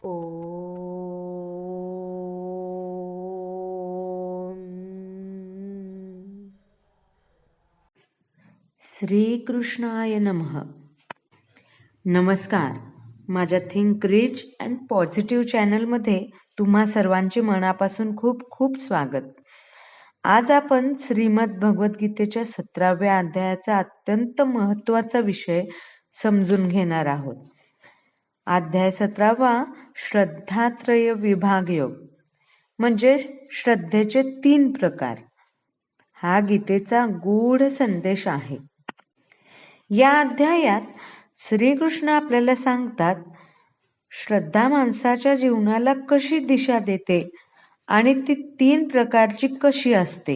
ओम श्रीकृष्णाय नमः. नमस्कार. माझ्या थिंक रिच अँड पॉझिटिव्ह चॅनलमध्ये तुम्हा सर्वांचे मनापासून खूप खूप स्वागत. आज आपण श्रीमद भगवद्गीतेच्या 17व्या अध्यायाचा अत्यंत महत्त्वाचा विषय समजून घेणार आहोत. अध्याय 17वा श्रद्धात्रय विभाग योग म्हणजे श्रद्धेचे 3 प्रकार. हा गीतेचा गूढ संदेश आहे. या अध्यायात श्रीकृष्ण आपल्याला सांगतात, श्रद्धा माणसाच्या जीवनाला कशी दिशा देते आणि ती 3 प्रकारची कशी असते.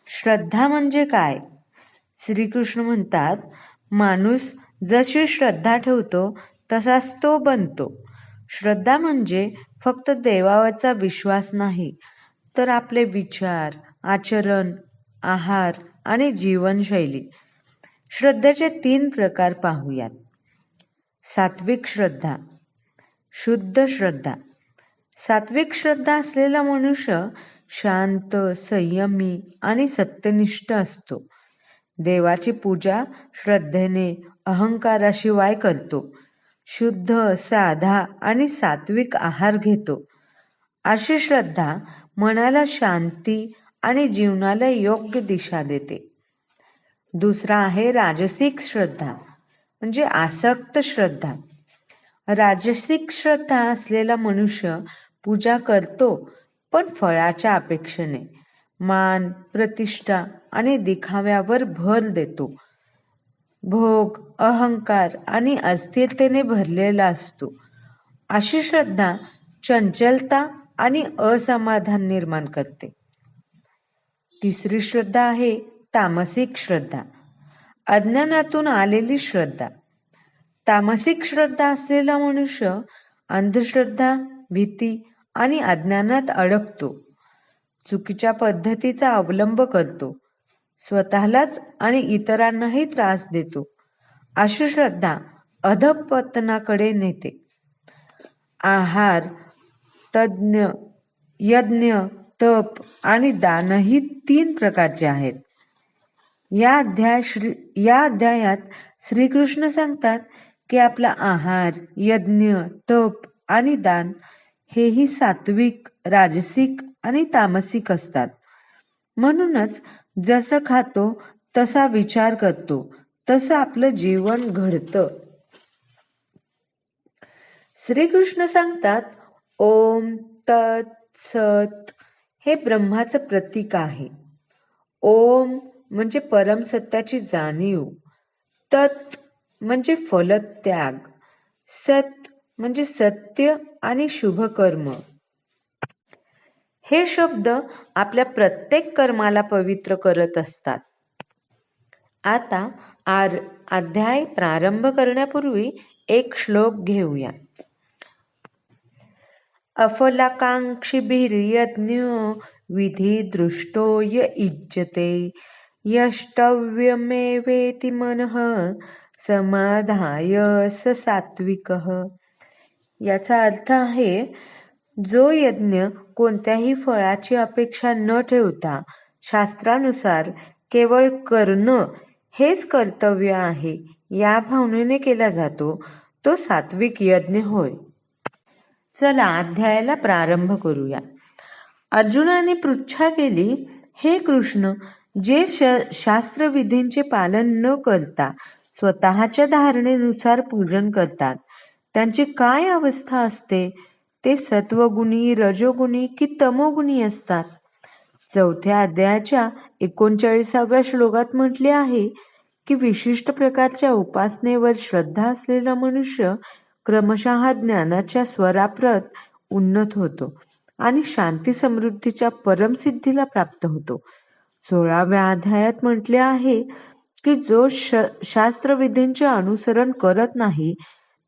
श्रद्धा म्हणजे काय? श्रीकृष्ण म्हणतात, माणूस जशी श्रद्धा ठेवतो तसाच तो बनतो. श्रद्धा म्हणजे फक्त देवावरचा विश्वास नाही, तर आपले विचार, आचरण, आहार आणि जीवनशैली. श्रद्धेचे 3 प्रकार पाहूयात. सात्विक श्रद्धा, शुद्ध श्रद्धा. सात्विक श्रद्धा असलेला मनुष्य शांत, संयमी आणि सत्यनिष्ठ असतो. देवाची पूजा श्रद्धेने, अहंकाराशिवाय करतो. शुद्ध, साधा आणि सात्विक आहार घेतो. अशी श्रद्धा मनाला शांती आणि जीवनाला योग्य दिशा देते. दुसरा आहे राजसिक श्रद्धा म्हणजे आसक्त श्रद्धा. राजसिक श्रद्धा असलेला मनुष्य पूजा करतो, पण फळाच्या अपेक्षेने. मान, प्रतिष्ठा आणि दिखाव्यावर भर देतो. भोग, अहंकार आणि अस्थिरतेने भरलेला असतो. अशी श्रद्धा चंचलता आणि असमाधान निर्माण करते. तिसरी श्रद्धा आहे तामसिक श्रद्धा, अज्ञानातून आलेली श्रद्धा. तामसिक श्रद्धा असलेला मनुष्य अंधश्रद्धा, भीती आणि अज्ञानात अडकतो. चुकीच्या पद्धतीचा अवलंब करतो. स्वतःलाच आणि इतरांनाही त्रास देतो. अशी श्रद्धा अधःपतनाकडे नेते. आहार, यज्ञ, तप आणि दानही 3 प्रकारचे आहेत. या अध्यायात श्रीकृष्ण सांगतात की आपला आहार, यज्ञ, तप आणि दान हेही सात्विक, राजसिक आणि तामसिक असतात. म्हणूनच जसं खातो तसा विचार करतो, तसं आपलं जीवन घडतं. श्रीकृष्ण सांगतात, ओम तत् सत हे ब्रह्माचं प्रतीक आहे. ओम म्हणजे परमसत्याची जाणीव, तत् म्हणजे फलत्याग, सत म्हणजे सत्य आणि शुभ कर्म. हे शब्द आपल्या प्रत्येक कर्माला पवित्र करत असतात. आता अध्याय प्रारंभ करण्यापूर्वी एक श्लोक घेऊया. अफलाकांक्षिभिर्यज्ञो विधी दृष्टो य इज्जते यष्टव्यमेवेति मनः समाधाय स सात्विकः. याचा अर्थ आहे, जो यज्ञ कोणत्याही फळाची अपेक्षा न ठेवता शास्त्रानुसार केवळ करणं हेच कर्तव्य आहे या भावनेने केला जातो, तो सात्विक यज्ञ होय. चला अध्यायाला प्रारंभ करूया. अर्जुनाने पृच्छा केली, हे कृष्ण, जे शास्त्रविधींचे पालन न करता स्वतःच्या धारणेनुसार पूजन करतात, त्यांची काय अवस्था असते? ते सत्वगुणी, रजोगुणी की तमोगुणी असतात? 4थ्या अध्यायाच्या 39व्या श्लोकात म्हटले आहे की विशिष्ट प्रकारच्या उपासनेवर श्रद्धा असलेला मनुष्य क्रमशः ज्ञानाच्या स्वराप्रत उन्नत होतो आणि शांती समृद्धीच्या परमसिद्धीला प्राप्त होतो. 16व्या अध्यायात म्हटले आहे की जो शास्त्रविधींचे अनुसरण करत नाही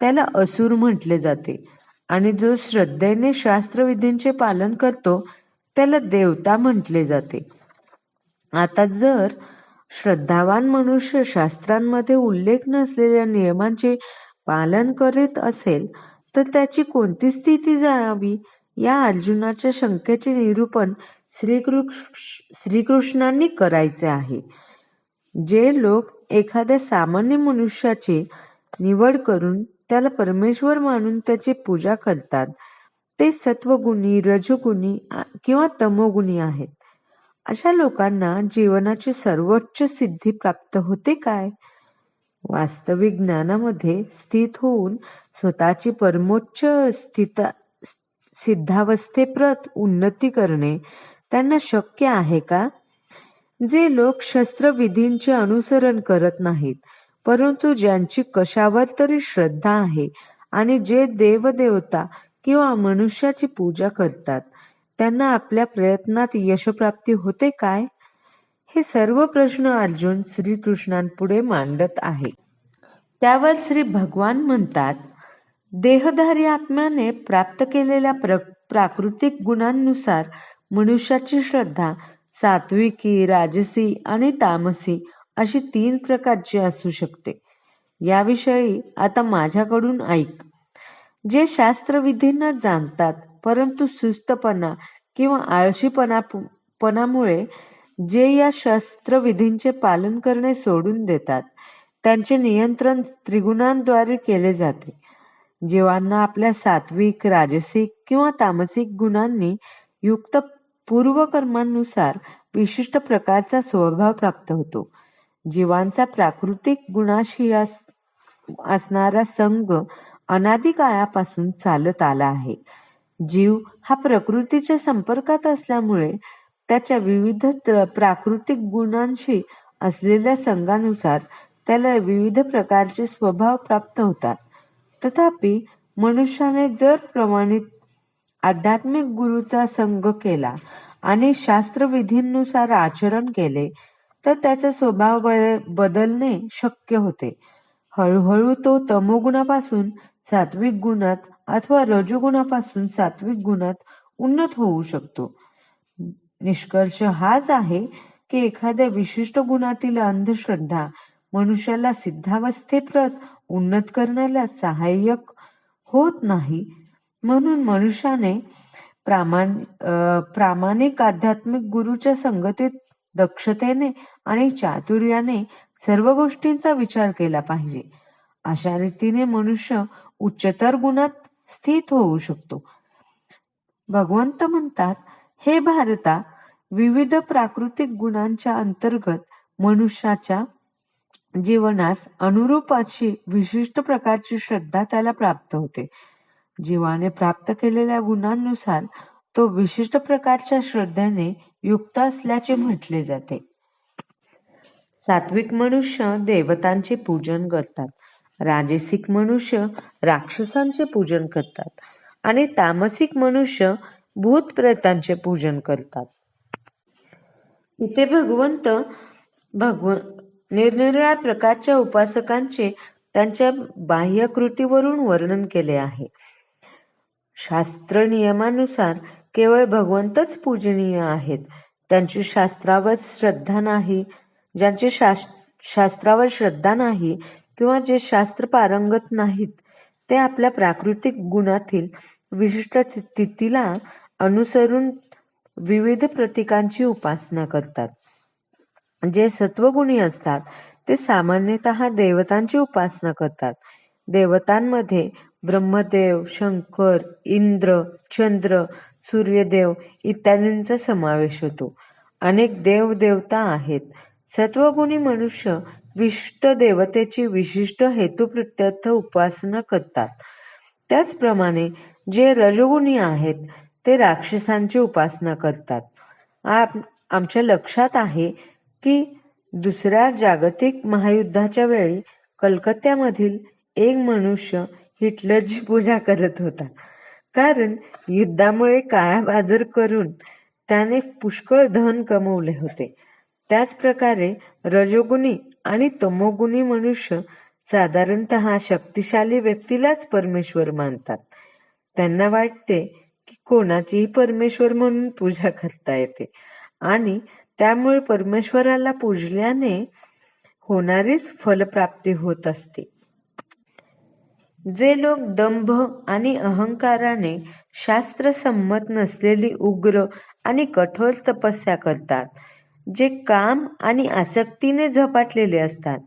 त्याला असुर म्हटले जाते आणि जो श्रद्धेने शास्त्रविधींचे पालन करतो त्याला देवता म्हटले जाते. आता जर श्रद्धावान मनुष्य शास्त्रांमध्ये उल्लेख नसलेल्या नियमांचे पालन करीत असेल तर त्याची कोणती स्थिती जाणावी? या अर्जुनाच्या शंकेचे निरूपण श्रीकृष्णांनी करायचे आहे. जे लोक एखाद्या सामान्य मनुष्याची निवड करून त्याला परमेश्वर मानून त्याची पूजा करतात, ते सत्वगुणी, रजोगुणी किंवा तमोगुणी आहेत. अशा लोकांना जीवनाची सर्वोच्च सिद्धी प्राप्त होते काय? वास्तविक ज्ञानामध्ये स्थित होऊन स्वतःची परमोच्च सिद्धावस्थेप्रत उन्नती करणे त्यांना शक्य आहे का? जे लोक शस्त्रविधींचे अनुसरण करत नाहीत, परंतु ज्यांची कशावर तरी श्रद्धा आहे आणि जे देवदेवता किंवा मनुष्याची पूजा करतात, त्यांना आपल्या प्रयत्नात यशप्राप्ती होते काय? हे सर्व प्रश्न अर्जुन श्रीकृष्णांपुढे मांडत आहे. त्यावर श्री भगवान म्हणतात, देहधारी आत्म्याने प्राप्त केलेल्या प्राकृतिक गुणांनुसार मनुष्याची श्रद्धा सात्विकी, राजसी आणि तामसी अशी 3 प्रकारची असू शकते. याविषयी आता माझ्याकडून ऐक. जे शास्त्रविधींना जाणतात, परंतु सुस्तपणा किंवा आळशीपणामुळे जे या शास्त्रविधींचे पालन करणे सोडून देतात, त्यांचे नियंत्रण त्रिगुणांद्वारे केले जाते. जीवांना आपल्या सात्विक, राजसिक किंवा तामसिक गुणांनी युक्त पूर्वकर्मांनुसार विशिष्ट प्रकारचा स्वभाव प्राप्त होतो. जीवांचा प्राकृतिक गुणाशी असणारा संग अनादी काळापासून चालत आला आहे. जीव हा प्रकृतीच्या संपर्कात असल्यामुळे त्याच्या विविध प्राकृतिक गुणांशी असलेल्या संगानुसार त्याला विविध प्रकारचे स्वभाव प्राप्त होतात. तथापि मनुष्याने जर प्रमाणित आध्यात्मिक गुरूचा संग केला आणि शास्त्रविधींनुसार आचरण केले, तर त्याचा स्वभाव बदलणे शक्य होते. हळूहळू तो तमोगुणापासून सात्विक गुणात अथवा रजोगुणापासून सात्विक गुणात उन्नत होऊ शकतो. निष्कर्ष हाच आहे की एखाद्या विशिष्ट गुणातील अंधश्रद्धा मनुष्याला सिद्धावस्थेप्रत उन्नत करण्याला सहाय्यक होत नाही. म्हणून मनुष्याने प्रामाणिक आध्यात्मिक गुरूच्या संगतीत दक्षतेने आणि चातुर्याने सर्व गोष्टींचा विचार केला पाहिजे. अशा रीतीने मनुष्य उच्चतर गुणात स्थित होऊ शकतो. भगवंत म्हणतात, हे भारता, विविध प्राकृतिक गुणांच्या अंतर्गत मनुष्याच्या जीवनास अनुरूप अशी विशिष्ट प्रकारची श्रद्धा त्याला प्राप्त होते. जीवाने प्राप्त केलेल्या गुणांनुसार तो विशिष्ट प्रकारच्या श्रद्धेने युक्त असल्याचे म्हटले जाते. सात्विक मनुष्य देवतांचे पूजन करतात, राजसिक मनुष्य राक्षसांचे पूजन करतात आणि तामसिक मनुष्य भूतप्रेतांचे पूजन करतात. इथे भगवंत निरनिराळ्या प्रकारच्या उपासकांचे त्यांच्या बाह्यकृतीवरून वर्णन केले आहे. शास्त्र नियमानुसार केवळ भगवंतच पूजनीय आहेत. त्यांची शास्त्रावर श्रद्धा नाही ज्यांची शास्त्रावर श्रद्धा नाही किंवा जे शास्त्र पारंगत नाहीत, ते आपल्या प्राकृतिक गुणातील विशिष्ट स्थितीला अनुसरून विविध प्रतीकांची उपासना करतात. जे सत्वगुणी असतात ते सामान्यतः देवतांची उपासना करतात. देवतांमध्ये ब्रह्मदेव, शंकर, इंद्र, चंद्र, सूर्यदेव इत्यादींचा समावेश होतो. अनेक देवदेवता आहेत. सत्वगुणी मनुष्य विशिष्ट देवतेची विशिष्ट हेतुप्रित्यर्थ उपासना करतात. त्याचप्रमाणे जे रजोगुणी आहेत ते राक्षसांची उपासना करतात. आमच्या लक्षात आहे की दुसऱ्या जागतिक महायुद्धाच्या वेळी कलकत्त्यामधील एक मनुष्य हिटलरची पूजा करत होता, कारण युद्धामुळे काळाबाजार करून त्याने पुष्कळ धन कमवले होते. त्याच प्रकारे रजोगुणी आणि तमोगुणी मनुष्य साधारणतः शक्तिशाली व्यक्तीलाच परमेश्वर मानतात. त्यांना वाटते की कोणाचीही परमेश्वर म्हणून पूजा करता येते आणि त्यामुळे परमेश्वराला पूजल्याने होणारीच फलप्राप्ती होत असते. जे लोक दंभ आणि अहंकाराने शास्त्रसंमत नसलेली उग्र आणि कठोर तपस्या करतात, जे काम आणि आसक्तीने झपाटलेले असतात,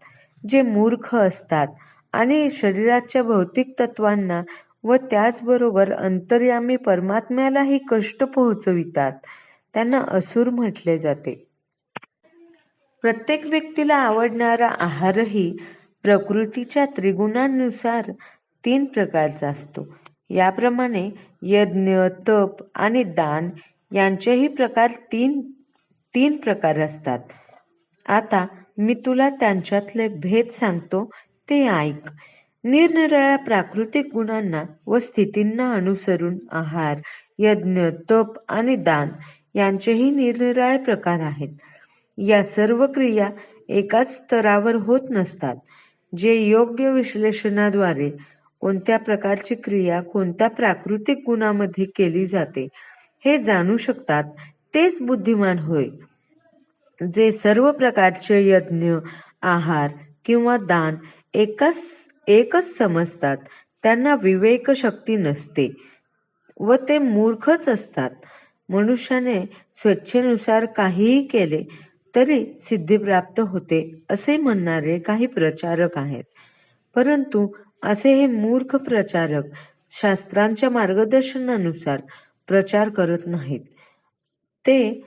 जे मूर्ख असतात आणि शरीराच्या भौतिक तत्वांना व त्याचबरोबर अंतर्यामी परमात्म्यालाही कष्ट पोहोचवितात, त्यांना असुर म्हटले जाते. प्रत्येक व्यक्तीला आवडणारा आहारही प्रकृतीच्या त्रिगुणांनुसार 3 प्रकारचा असतो. याप्रमाणे यज्ञ, तप आणि दान यांचेही प्रकार तीन प्रकार असतात. आता मी तुला त्यांच्यातले भेद सांगतो, ते ऐक. निरनिराळ्या प्राकृतिक गुणांना व स्थितींना अनुसरून आहार, यज्ञ, तप आणि दान यांचेही निरनिराळे प्रकार आहेत. या सर्व क्रिया एकाच स्तरावर होत नसतात. जे योग्य विश्लेषणाद्वारे कोणत्या प्रकारची क्रिया कोणत्या प्राकृतिक गुणामध्ये केली जाते हे जाणू शकतात, तेच बुद्धिमान होय. जे सर्व प्रकारचे यज्ञ, आहार किंवा दान एकच समजतात, त्यांना विवेक शक्ती नसते व ते मूर्खच असतात. मनुष्याने स्वेच्छेनुसार काहीही केले तरी सिद्धी प्राप्त होते असे म्हणणारे काही प्रचारक आहेत. परंतु असे हे मूर्ख प्रचारक शास्त्रांच्या मार्गदर्शनानुसार प्रचार करत नाहीत. ते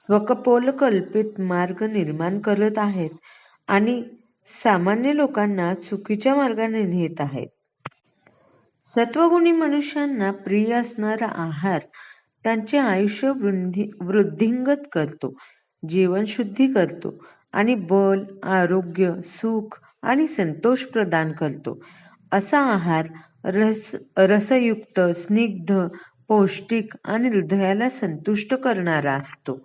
स्वकपोलकल्पित मार्ग निर्माण करत आहेत आणि सामान्य लोकांना चुकीच्या मार्गाने नेत आहेत. सत्वगुणी मनुष्यांना प्रिय असणारा आहार त्यांचे आयुष्य वृद्धिंगत करतो, जीवनशुद्धी करतो आणि बल, आरोग्य, सुख आणि संतोष प्रदान करतो. असा आहार रसयुक्त, स्निग्ध, पौष्टिक आणि हृदयाला संतुष्ट करणारा असतो.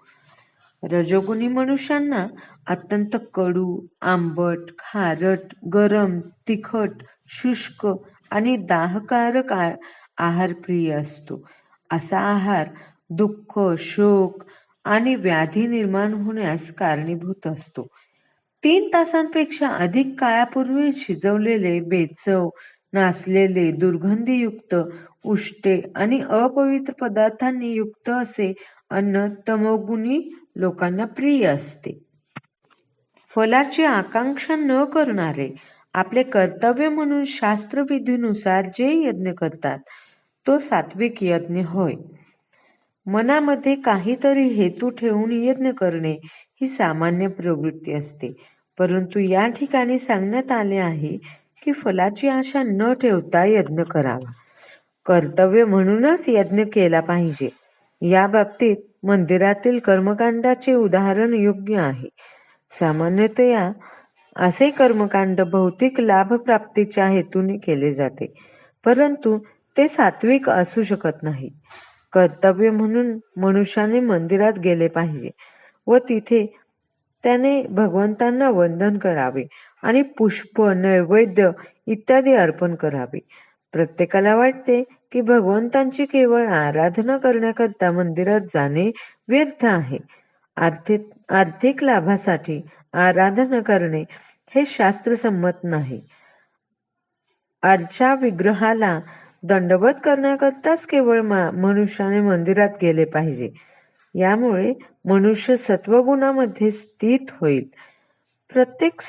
रजोगुणी मनुष्यांना अत्यंत कडू, आंबट, खारट, गरम, तिखट, शुष्क आणि दाहकारक आहार प्रिय असतो. असा आहार दुःख, शोक आणि व्याधी निर्माण होण्यास कारणीभूत असतो. 3 तासांपेक्षा अधिक काळापूर्वी शिजवलेले, बेचव, नासलेले, दुर्गंधीयुक्त, उष्टे आणि अपवित्र पदार्थांनी युक्त असे अन्न तमोगुणी लोकांना प्रिय असते. फलाची आकांक्षा न करणारे आपले कर्तव्य म्हणून शास्त्रविधीनुसार जे यज्ञ करतात, तो सात्विक यज्ञ होय. मनामध्ये काहीतरी हेतू ठेवून यज्ञ करणे ही सामान्य प्रवृत्ती असते. परंतु या ठिकाणी सांगण्यात आले आहे की फलाची आशा न ठेवता यज्ञ करावा. कर्तव्य म्हणूनच यज्ञ केला पाहिजे. या बाबतीत मंदिरातील कर्मकांडाचे उदाहरण योग्य आहे. सामान्यतया असे कर्मकांड भौतिक लाभप्राप्तीच्या हेतूने केले जाते, परंतु ते सात्विक असू शकत नाही. कर्तव्य म्हणून मनुष्याने मंदिरात गेले पाहिजे व तिथे त्याने भगवंतांना वंदन करावे आणि पुष्प, नैवेद्य इत्यादी अर्पण करावे. प्रत्येकाला वाटते की भगवंतांची केवळ आराधना करण्याकरता मंदिरात जाणे व्यर्थ आहे. आर्थिक लाभासाठी आराधना करणे हे शास्त्रसंमत नाही. आरच्या विग्रहाला दंडवत करण्याकरताच केवळ मनुष्याने मंदिरात गेले पाहिजे. यामुळे मनुष्य सत्वगुणामध्ये स्थित होईल. प्रत्येक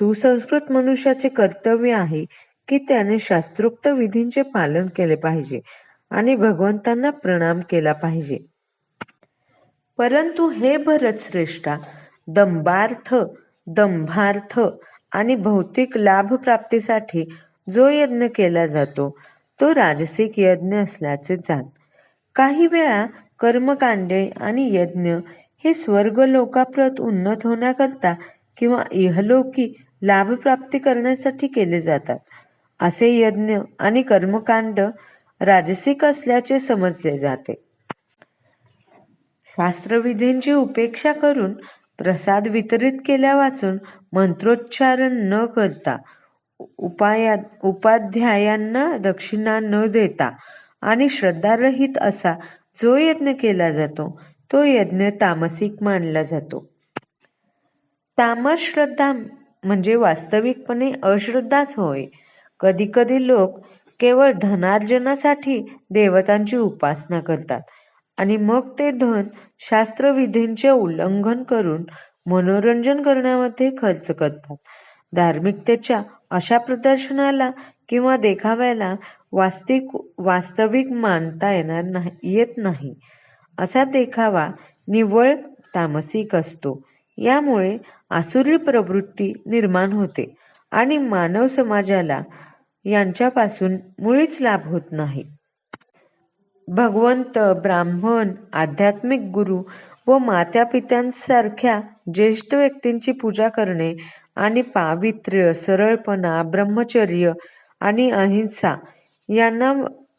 सुसंस्कृत मनुष्याचे कर्तव्य आहे की त्याने शास्त्रोक्त विधींचे पालन केले पाहिजे आणि भगवंतांना प्रणाम केला पाहिजे. परंतु हे भरतश्रेष्ठा, दंभार्थ आणि भौतिक लाभ प्राप्तीसाठी जो यज्ञ केला जातो तो राजसिक यज्ञ असल्याचे जाण. काही वेळा कर्मकांडे आणि यज्ञ हे स्वर्ग लोकाप्रत उन्नत होण्याकरता किंवा इहलोकी लाभप्राप्ती करण्यासाठी केले जातात. असे यज्ञ आणि कर्मकांड राजसिक असल्याचे समजले जाते. शास्त्रविधींची उपेक्षा करून प्रसाद वितरित केल्या वाचून मंत्रोच्चारण न करता, उपाध्यायांना दक्षिणा न देता आणि श्रद्धारहित असा जो यज्ञ केला जातो तो यज्ञ तामसिक मानला जातो. तामस श्रद्धा म्हणजे वास्तविकपणे अश्रद्धाच होय. कधी कधी लोक केवळ धनार्जनासाठी देवतांची उपासना करतात आणि मग ते धन शास्त्रविधींचे उल्लंघन करून मनोरंजन करण्यामध्ये खर्च करतात. धार्मिकतेच्या अशा प्रदर्शनाला किंवा देखाव्याला वास्तविक मानता येत नाही. असा देखावा निव्वळ तामसिक असतो. यामुळे आसुरी प्रवृत्ती निर्माण होते आणि मानव समाजाला यांच्यापासून मुळीच लाभ होत नाही. भगवंत, ब्राह्मण, आध्यात्मिक गुरु व मातापित्यांसारख्या ज्येष्ठ व्यक्तींची पूजा करणे आणि पावित्र्य, सरळपणा, ब्रह्मचर्य आणि अहिंसा यांना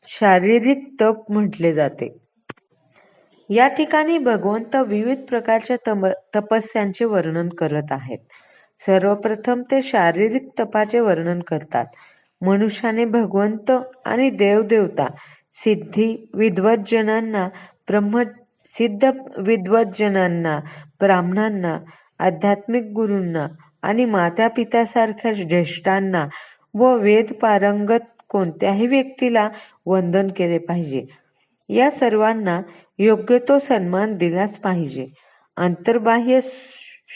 शारीरिक तप म्हटले जाते. या ठिकाणी भगवंत विविध प्रकारच्या तपस्यांचे वर्णन करत आहेत. सर्वप्रथम ते शारीरिक तपाचे वर्णन करतात. मनुष्याने भगवंत आणि देवदेवता, सिद्धी विद्वज्जनांना, सिद्ध विद्वज्जनांना, ब्राह्मणांना, आध्यात्मिक गुरूंना आणि मातापित्यासारख्या ज्येष्ठांना व वेद पारंगत कोणत्याही व्यक्तीला वंदन केले पाहिजे. या सर्वांना योग्य तो सन्मान दिलाच पाहिजे. अंतर्बाह्य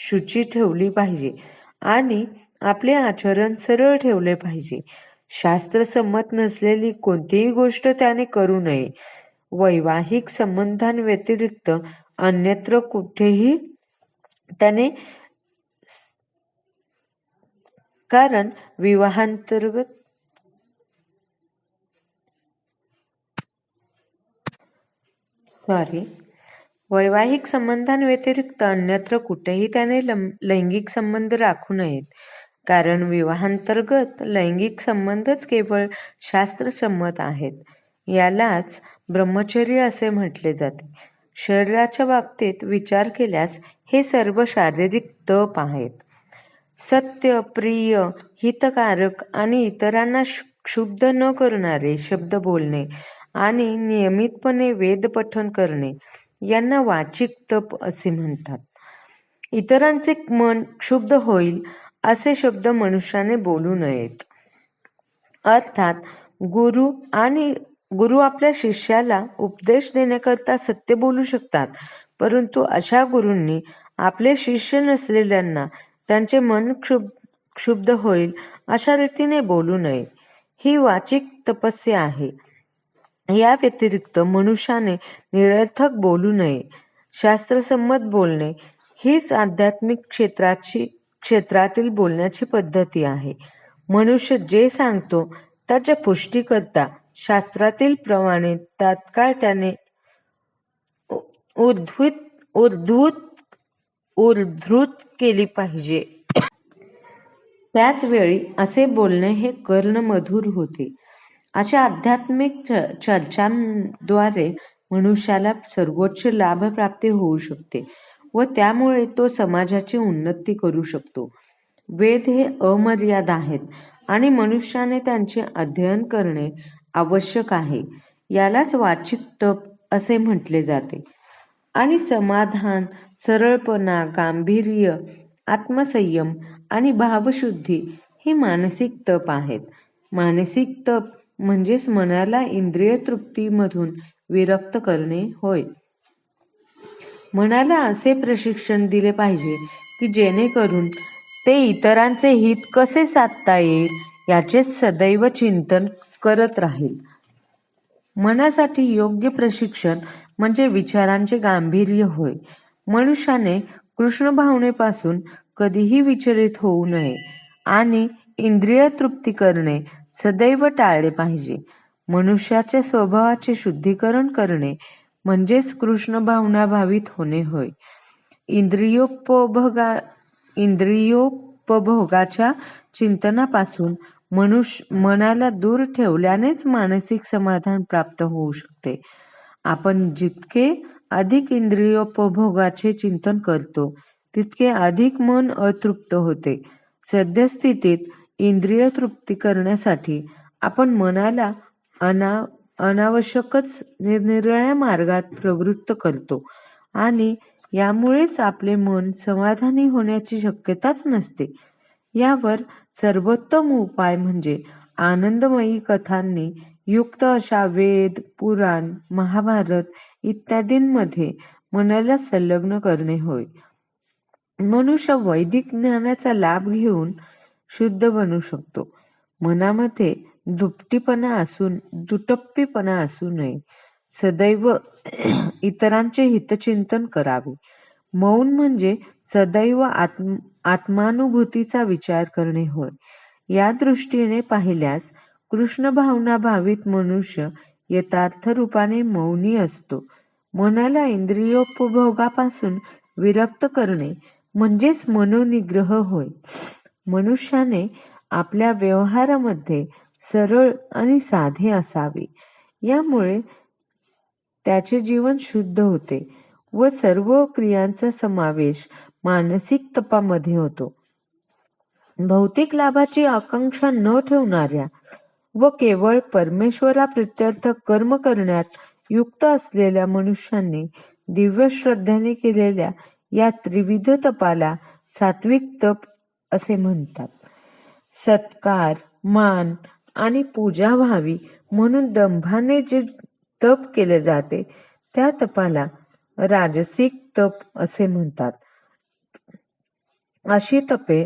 शुची ठेवली पाहिजे आणि आपले आचरण सरळ ठेवले पाहिजे. शास्त्रसंमत नसलेली कोणतीही गोष्ट त्याने करू नये. वैवाहिक संबंधांव्यतिरिक्त अन्यत्र कुठेही त्याने, कारण विवाहांतर्गत वैवाहिक संबंधांव्यतिरिक्त अन्यत्र कुठेही त्याने लैंगिक संबंध राखू नयेत. कारण विवाहांतर्गत लैंगिक संबंधच केवळ शास्त्रसंमत आहेत. यालाच ब्रह्मचर्य असे म्हटले जाते. शरीराच्या बाबतीत विचार केल्यास हे सर्व शारीरिक तप आहेत. सत्य, प्रिय, हितकारक आणि इतरांना क्षुब्ध न करणारे शब्द बोलणे आणि नियमितपणे वेद पठण करणे यांना वाचिक तप असे म्हणतात. इतरांचे मन क्षुब्ध होईल असे शब्द मनुष्याने बोलू नयेत. अर्थात गुरु आपल्या शिष्याला उपदेश देण्याकरता सत्य बोलू शकतात, परंतु अशा गुरूंनी आपले शिष्य नसलेल्यांना त्यांचे मन क्षुब्ध होईल अशा रीतीने बोलू नये. ही वाचिक तपस्या आहे. या व्यतिरिक्त मनुष्याने निरर्थक बोलू नये. शास्त्रसंमत बोलणे हीच आध्यात्मिक क्षेत्रातील बोलण्याची पद्धती आहे. मनुष्य जे सांगतो त्याच्या पुष्टीकरता शास्त्रातील प्रमाणे तात्काळ त्याने उद्धृत केली पाहिजे. त्याच वेळी असे बोलणे हे कर्णमधुर होते. अशा आध्यात्मिक चर्चांद्वारे मनुष्याला सर्वोच्च लाभ प्राप्ती होऊ शकते व त्यामुळे तो समाजाची उन्नती करू शकतो. वेद हे अमर्याद आहेत आणि मनुष्याने त्यांचे अध्ययन करणे आवश्यक आहे. यालाच वाचिक तप असे म्हटले जाते. आणि समाधान, सरळपणा, गांभीर्य, आत्मसंयम आणि भावशुद्धी ही मानसिक तप आहेत. मानसिक तप म्हणजेच मनाला इंद्रिय तृप्तीमधून विरक्त करणे होय. मनाला असे प्रशिक्षण दिले पाहिजे की जेणेकरून ते इतरांचे हित कसे साधता येईल याचे सदैव चिंतन करत राहील. मनासाठी योग्य प्रशिक्षण म्हणजे विचारांचे गांभीर्य होय. मनुष्याने कृष्ण भावनेपासून कधीही विचलित होऊ नये आणि इंद्रिय तृप्ती करणे सदैव टाळले पाहिजे. मनुष्याच्या स्वभावाचे शुद्धीकरण करणे म्हणजेच कृष्ण भावनाभावित होणे होय. इंद्रियोपभोगाच्या चिंतनापासून मनाला दूर ठेवल्यानेच मानसिक समाधान प्राप्त होऊ शकते. आपण जितके अधिक इंद्रियोपभोगाचे चिंतन करतो तितके अधिक मन अतृप्त होते. सद्यस्थितीत इंद्रिय तृप्ती करण्यासाठी आपण मनाला अनावश्यकच निरनिराळ्या मार्गात प्रवृत्त करतो आणि यामुळेच आपले मन समाधानी होण्याची शक्यताच नसते. यावर सर्वोत्तम उपाय म्हणजे आनंदमयी कथांनी युक्त अशा वेद, पुराण, महाभारत इत्यादींमध्ये मनाला संलग्न करणे होय. मनुष्य वैदिक ज्ञानाचा लाभ घेऊन शुद्ध बनू शकतो. मनामध्ये दुटप्पीपणा असू नये. सदैव इतरांचे हितचिंतन करावे. मौन म्हणजे सदैव आत्मानुभूतीचा विचार करणे होय. या दृष्टीने पाहिल्यास कृष्ण भावना भावित मनुष्य यथार्थ रूपाने मौनी असतो. मनाला इंद्रियोपभोगापासून विरक्त करणे म्हणजेच मनोनिग्रह होय. मनुष्याने आपल्या व्यवहारामध्ये सरळ आणि साधे असावे. यामुळे त्याचे जीवन शुद्ध होते व सर्व क्रियांचा समावेश मानसिक तपामध्ये होतो. भौतिक लाभाची आकांक्षा न ठेवणाऱ्या व केवळ परमेश्वराप्रित्यर्थ कर्म करण्यात युक्त असलेल्या मनुष्यांनी दिव्य श्रद्धेने केलेल्या या त्रिविध तपाला सात्विक तप असे म्हणतात. सत्कार, मान आणि पूजा व्हावी म्हणून दंभाने जे तप केले जाते त्या तपाला राजसिक तप असे म्हणतात. अशी तपे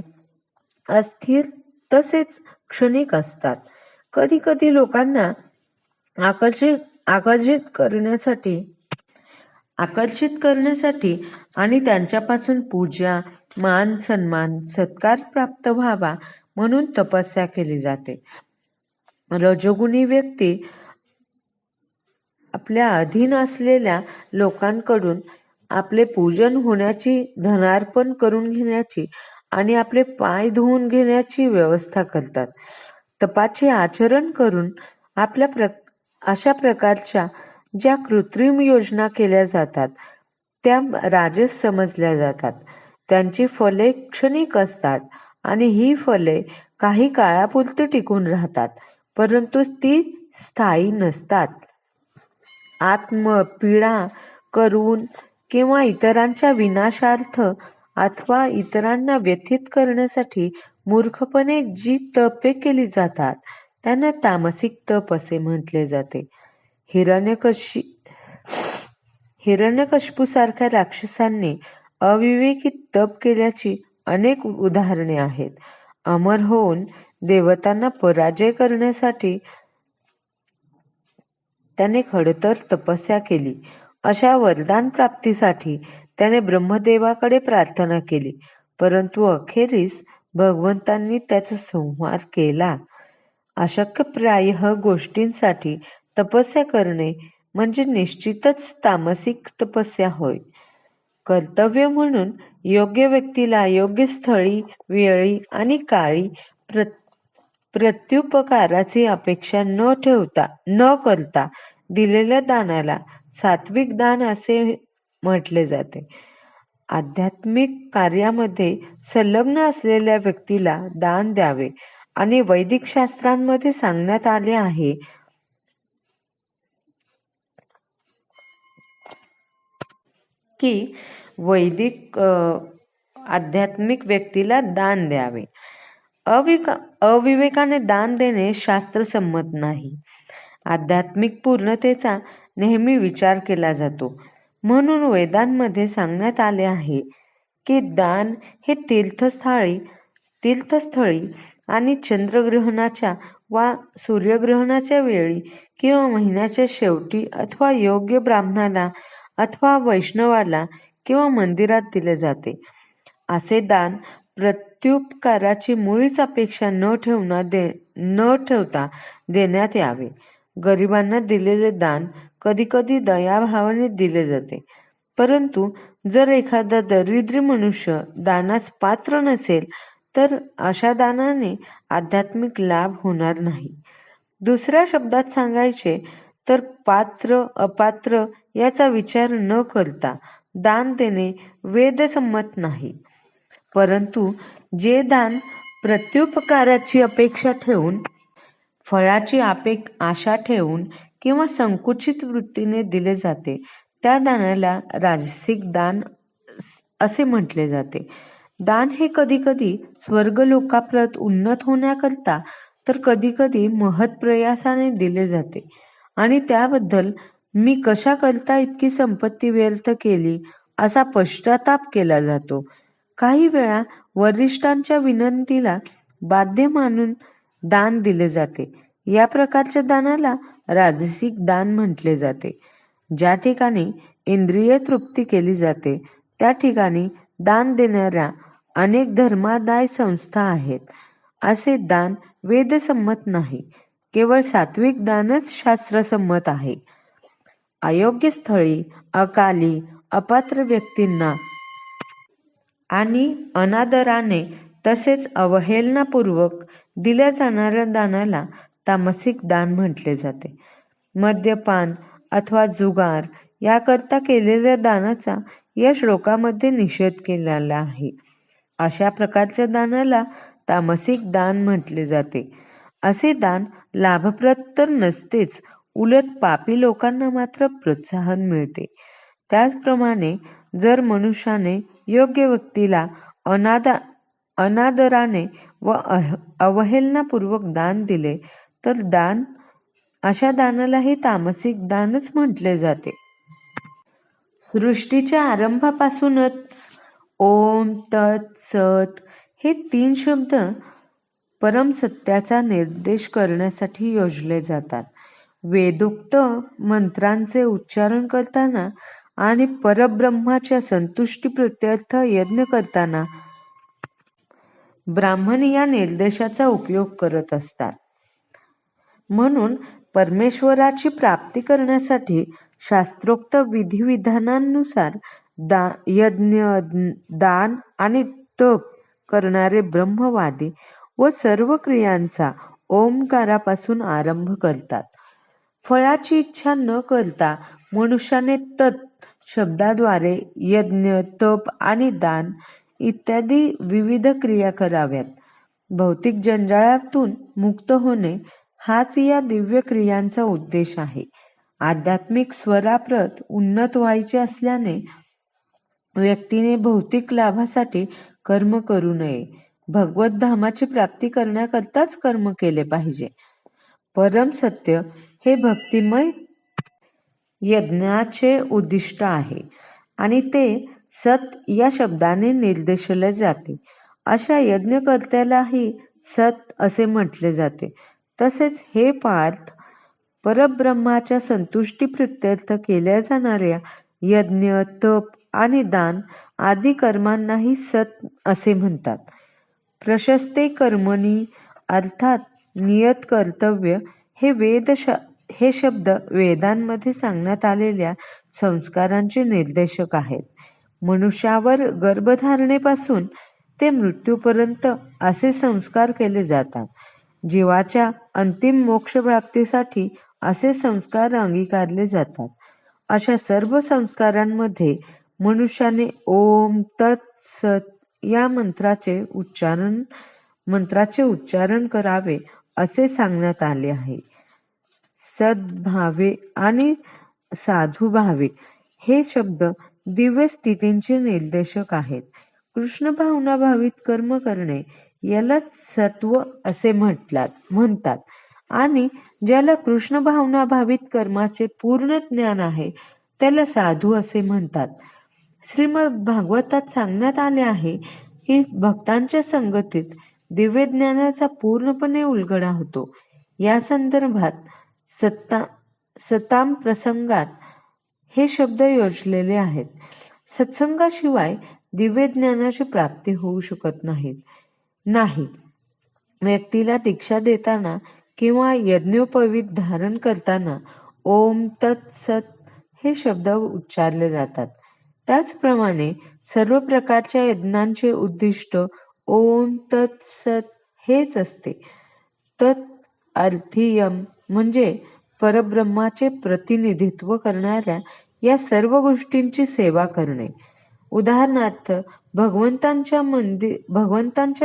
अस्थिर तसेच क्षणिक असतात. कधी कधी लोकांना आकर्षित करण्यासाठी आणि त्यांच्यापासून पूजा, मान सन्मान, सत्कार प्राप्त व्हावा म्हणून तपस्या केली जाते. रजोगुणी व्यक्ती आपल्या अधीन असलेल्या लोकांकडून आपले पूजन होण्याची, धनार्पण करून घेण्याची आणि आपले पाय धुवून घेण्याची व्यवस्था करतात. तपाचे आचरण करून अशा प्रकारच्या ज्या कृत्रिम योजना केल्या जातात त्या राजस समजल्या जातात. त्यांची फले क्षणिक असतात आणि ही फले काही काळापुरती टिकून राहतात, परंतु ती स्थायी नसतात. आत्मपीडा करून किंवा इतरांच्या विनाशार्थ अथवा इतरांना व्यथित करण्यासाठी मूर्खपणे जी तपे केली जातात त्यांना तामसिक तप असे म्हटले जाते. हिरण्यकशिपूसारख्या राक्षसांनी अविवेकी तप केल्याची अनेक उदाहरणे आहेत. अमर होऊन देवतांना पराजय करण्यासाठी त्याने खडतर तपस्या केली. अशा वरदान प्राप्तीसाठी त्याने ब्रह्मदेवाकडे प्रार्थना केली, परंतु अखेरीस भगवंतांनी त्याचा संहार केला. अशक्यप्राय गोष्टींसाठी तपस्या करणे म्हणजे निश्चितच तामसिक तपस्या होय. कर्तव्य म्हणून योग्य व्यक्तीला योग्य स्थळी, वेळी आणि काळी प्रत्युपकाराची अपेक्षा न करता दिलेल्या दानाला सात्विक दान असे म्हटले जाते. आध्यात्मिक कार्यामध्ये संलग्न असलेल्या व्यक्तीला दान द्यावे आणि वैदिक शास्त्रांमध्ये सांगण्यात आले आहे की आध्यात्मिक व्यक्तीला दान द्यावे. अविवेकाने दान देणे शास्त्रसंमत नाही. आध्यात्मिक पूर्णतेचा नेहमी विचार केला जातो. म्हणून वेदांमध्ये सांगण्यात आले आहे की दान हे तीर्थस्थळी आणि चंद्रग्रहणाच्या वा सूर्यग्रहणाच्या वेळी किंवा महिन्याच्या शेवटी अथवा योग्य ब्राह्मणाला अथवा वैष्णवाला किंवा मंदिरात दिले जाते. असे दान प्रत्युपकाराची मुळीच अपेक्षा न ठेवता देण्यात यावे. गरिबांना दिलेले दान कधीकधी दयाभावाने दिले जाते, परंतु जर एखादा दरिद्री मनुष्य दानास पात्र नसेल तर अशा दानाने आध्यात्मिक लाभ होणार नाही. दुसऱ्या शब्दात सांगायचे तर पात्र अपात्र याचा विचार न करता दान देणे वेदसंमत नाही. परंतु जे दान प्रत्युपकाराची अपेक्षा ठेवून, फळाची आशा ठेवून किंवा संकुचित वृत्तीने दिले जाते त्या दानाला राजसिक दान असे म्हटले जाते. दान हे कधीकधी स्वर्गलोकाप्रत उन्नत होण्याकरता तर कधीकधी महत् प्रयासाने दिले जाते आणि त्याबद्दल मी कशा करता इतकी संपत्ती व्यर्थ केली असा पश्चाताप केला जातो. काही वेळा वरिष्ठांच्या विनंतीला बाध्य मानून दान दिले जाते. या प्रकारच्या दानाला राजसिक दान म्हटले जाते. ज्या ठिकाणी इंद्रिय तृप्ती केली जाते त्या ठिकाणी दान देणाऱ्या अनेक धर्मादाय संस्था आहेत. असे दान वेदसंमत नाही, केवळ सात्विक दानच शास्त्रसंमत आहे. अयोग्य स्थळी, अकाली, अपात्र व्यक्तींना आणि अनादराने तसेच अवहेलनापूर्वक दिल्या जाणाऱ्या दानाला तामसिक दान म्हटले जाते. मद्यपान अथवा जुगार याकरता केलेल्या दानाचा या श्लोकामध्ये निषेध केलेला आहे. अशा प्रकारच्या दानाला तामसिक दान म्हटले जाते. असे दान लाभप्रद तर नसतेच, उलट पापी लोकांना मात्र प्रोत्साहन मिळते. त्याचप्रमाणे जर मनुष्याने योग्य व्यक्तीला अनादराने व अवहेलनापूर्वक दान दिले तर अशा दानालाही तामसिक दानच म्हटले जाते. सृष्टीच्या आरंभापासूनच ओम तत् सत हे 3 शब्द परमसत्याचा निर्देश करण्यासाठी योजले जातात. वेदोक्त मंत्रांचे उच्चारण करताना आणि परब्रह्माच्या संतुष्टीप्रित्यर्थ यज्ञ करताना ब्राह्मण या निर्देशाचा उपयोग करत असतात. म्हणून परमेश्वराची प्राप्ती करण्यासाठी शास्त्रोक्त विधिविधानांनुसार यज्ञ, दान आणि तप करणारे ब्रह्मवादी व सर्व क्रियांचा ओंकारापासून आरंभ करतात. फळाची इच्छा न करता मनुष्याने तत् शब्दाद्वारे यज्ञ, तप आणि दान इत्यादी विविध क्रिया कराव्यात. भौतिक जंजाळातून मुक्त होणे हाच या दिव्य क्रियांचा उद्देश आहे. आध्यात्मिक स्वराप्रत उन्नत व्हायचे असल्याने व्यक्तीने भौतिक लाभासाठी कर्म करू नये. भगवत धामाची प्राप्ती करण्याकरताच कर्म केले पाहिजे. परम सत्य हे भक्तिमय यज्ञाचे उद्दिष्ट आहे आणि ते सत या शब्दाने निर्देशले जाते. अशा यज्ञकर्त्यालाही सत असे म्हटले जाते. तसेच हे पार्थ, परब्रह्माच्या संतुष्टीप्रित्यर्थ केल्या जाणाऱ्या यज्ञ, तप आणि दान आदी कर्मांनाही सत असे म्हणतात. प्रशस्ते कर्मणी अर्थात नियत कर्तव्य हे शब्द वेदांमध्ये सांगण्यात आलेल्या संस्कारांचे निर्देशक आहेत. मनुष्यावर गर्भधारणेपासून ते मृत्यूपर्यंत असे संस्कार केले जातात. जीवाच्या अंतिम मोक्षप्राप्तीसाठी असे संस्कार अंगीकारले जातात. अशा सर्व संस्कारांमध्ये मनुष्याने ओम तत् सत या मंत्राचे उच्चारण करावे असे सांगण्यात आले आहे. सद्भावे आणि साधुभावे हे शब्द दिव्य स्थितींचे निर्देशक आहेत. कृष्ण भावनाभावित कर्म करणे यालाच सत्व असे म्हणतात आणि ज्याला कृष्ण भावनाभावित कर्माचे पूर्ण ज्ञान आहे त्याला साधू असे म्हणतात. श्रीमद भागवतात सांगण्यात आले आहे की भक्तांच्या संगतीत दिव्य ज्ञानाचा पूर्णपणे उलगडा होतो. या संदर्भात सताम प्रसंगात हे शब्द योजलेले आहेत. सत्संगाशिवाय दिव्य ज्ञानाची प्राप्ती होऊ शकत नाही. व्यक्तीला दीक्षा देताना किंवा यज्ञोपवीत धारण करताना ओम तत् सत हे शब्द उच्चारले जातात. त्याचप्रमाणे सर्व प्रकारच्या यज्ञांचे उद्दिष्ट ओम तत् सत हेच असते. तत् अर्थीयम म्हणजे परब्रह्माचे प्रतिनिधित्व करणाऱ्या या सर्व गोष्टींची सेवा करणे. उदाहरणार्थ भगवंतांच्या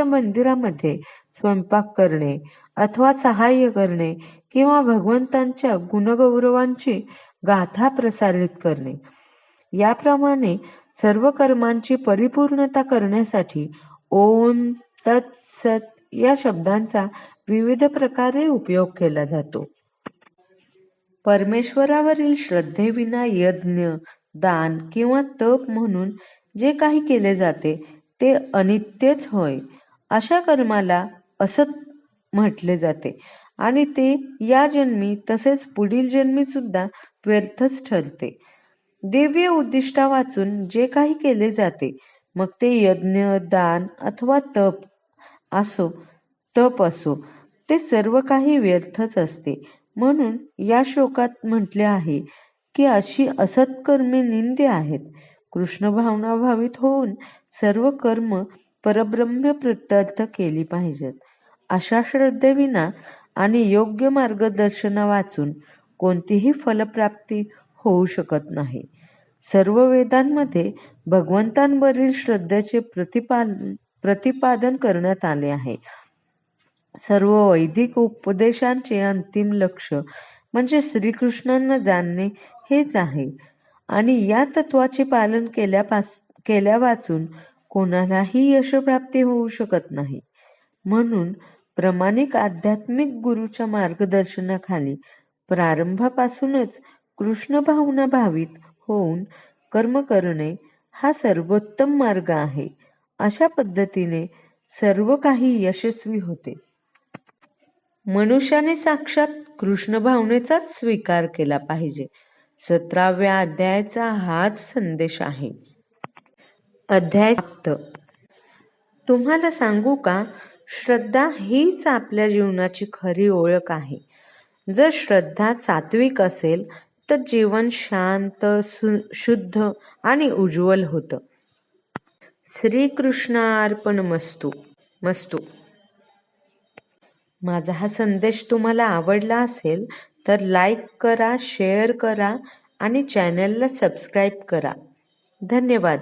मंदिरामध्ये स्वयंपाक करणे अथवा सहाय्य करणे किंवा भगवंतांच्या गुणगौरवांची गाथा प्रसारित करणे. याप्रमाणे सर्व कर्मांची परिपूर्णता करण्यासाठी ओम तत्सत या शब्दांचा विविध प्रकारे उपयोग केला जातो. परमेश्वरावरील श्रद्धेविना यज्ञ, दान किंवा तप म्हणून जे काही केले जाते ते अनित्यच होय. अशा कर्माला असत म्हटले जाते आणि ते या जन्मी तसेच पुढील जन्मी सुद्धा व्यर्थच ठरते. दिव्य उद्दिष्टा वाचून जे काही केले जाते, मग ते यज्ञ, दान अथवा तप असो, ते सर्व काही व्यर्थच असते. म्हणून या श्लोकात म्हटले आहे की अशी असत्कर्मे निंद्य आहेत. कृष्ण भावनाभावित होऊन सर्व कर्म परब्रह्म प्रीत्यर्थ केली पाहिजेत. अशा श्रद्धेविना आणि योग्य मार्गदर्शना वाचून कोणतीही फलप्राप्ती होऊ शकत नाही. सर्व वेदांमध्ये भगवंतांवरील श्रद्धेचे प्रतिपादन करण्यात आले आहे. सर्व वैदिक उपदेशांचे अंतिम लक्ष म्हणजे श्रीकृष्णांना जाणणे हेच आहे आणि या तत्वाचे पालन केल्या वाचून कोणालाही यशप्राप्ती होऊ शकत नाही. म्हणून प्रामाणिक आध्यात्मिक गुरूच्या मार्गदर्शनाखाली प्रारंभापासूनच कृष्ण भावना भावित होऊन कर्म करणे हा सर्वोत्तम मार्ग आहे. अशा पद्धतीने सर्व काही यशस्वी होते. मनुष्याने साक्षात कृष्ण भावनेचाच स्वीकार केला पाहिजे. 17व्या अध्यायाचा हाच संदेश आहे. अध्याय 7. तुम्हाला सांगू का, श्रद्धा हीच आपल्या जीवनाची खरी ओळख आहे. जर श्रद्धा सात्विक असेल तर जीवन शांत, शुद्ध आणि उज्ज्वल होतं. श्रीकृष्णार्पणमस्तु. माझा हा संदेश तुम्हाला आवडला असेल तर लाईक करा, शेअर करा आणि चॅनलला सबस्क्राईब करा. धन्यवाद.